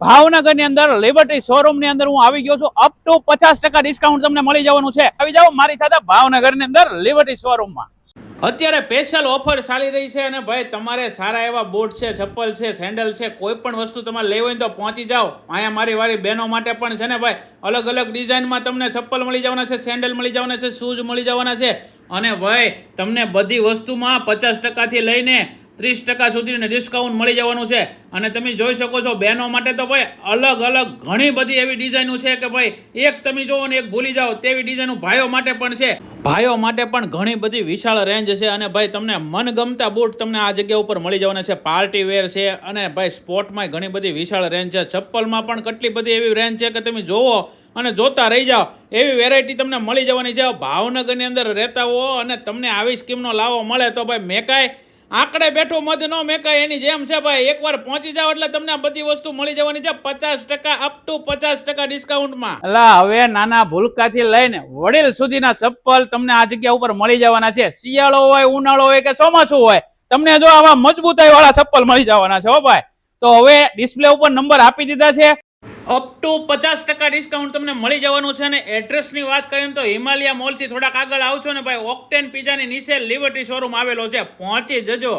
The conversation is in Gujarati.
ભાવનગરની અંદર લિબર્ટી શોરૂમ ની અંદર હું આવી ગયો છું. અપ ટુ 50% ડિસ્કાઉન્ટ તમને મળી જવાનું છે. આવી જાઓ મારી સાથે ભાવનગરની અંદર લિબર્ટી શોરૂમમાં. અત્યારે સ્પેશિયલ ઓફર ચાલી રહી છે અને ભાઈ તમારે સારા એવા બૂટ છે, ચપ્પલ છે, સેન્ડલ છે, કોઈ પણ વસ્તુ તમારે લેવી હોય તો પહોંચી જાઓ. અહીંયા મારી વારી બહેનો માટે પણ છે ને ભાઈ, અલગ અલગ ડિઝાઇનમાં તમને ચપ્પલ મળી જવાના છે, સેન્ડલ મળી જવાના છે, શૂઝ મળી જવાના છે. અને ભાઈ તમને બધી વસ્તુમાં 50% થી લઈને 30% સુધીનું ડિસ્કાઉન્ટ મળી જવાનું છે. અને તમે જોઈ શકો છો બહેનો માટે તો ભાઈ અલગ અલગ ઘણી બધી એવી ડિઝાઇનો છે કે ભાઈ એક તમે જોવો ને એક ભૂલી જાઓ તેવી ડિઝાઇનો ભાઈઓ માટે પણ છે. ભાઈઓ માટે પણ ઘણી બધી વિશાળ રેન્જ છે. અને ભાઈ તમને મનગમતા બૂટ તમને આ જગ્યા ઉપર મળી જવાના છે. પાર્ટી વેર છે અને ભાઈ સ્પોર્ટમાં ઘણી બધી વિશાળ રેન્જ છે. ચપ્પલમાં પણ કેટલી બધી એવી રેન્જ છે કે તમે જોવો અને જોતા રહી જાઓ એવી વેરાયટી તમને મળી જવાની છે. ભાવનગરની અંદર રહેતા હો અને તમને આવી સ્કીમનો લાવો મળે તો ભાઈ મેકાય આંકડે બેઠો મધ ન મેકાય એની જેમ છે ભાઈ. એકવાર પહોંચી જાવ એટલે તમને આ બધી વસ્તુ મળી જવાની છે 50% અપ ટુ 50% ડિસ્કાઉન્ટમાં. એટલે હવે નાના ભૂલકાથી લઈને વડીલ સુધીના ચપ્પલ તમને આ જગ્યા ઉપર મળી જવાના છે. શિયાળો હોય, ઉનાળો હોય કે ચોમાસું હોય, તમને જો આવા મજબૂતાઈ વાળા ચપ્પલ મળી જવાના છે હો ભાઈ. તો હવે ડિસ્પ્લે ઉપર નંબર આપી દીધા છે. અપ ટુ 50% ડિસ્કાઉન્ટ તમને મળી જવાનું છે. અને એડ્રેસની વાત કરીએ તો હિમાલયા મોલથી થોડાક આગળ આવશો ને ભાઈ, ઓક્ટેન પિઝાની નીચે લિબર્ટી શોરૂમ આવેલો છે. પહોંચી જજો.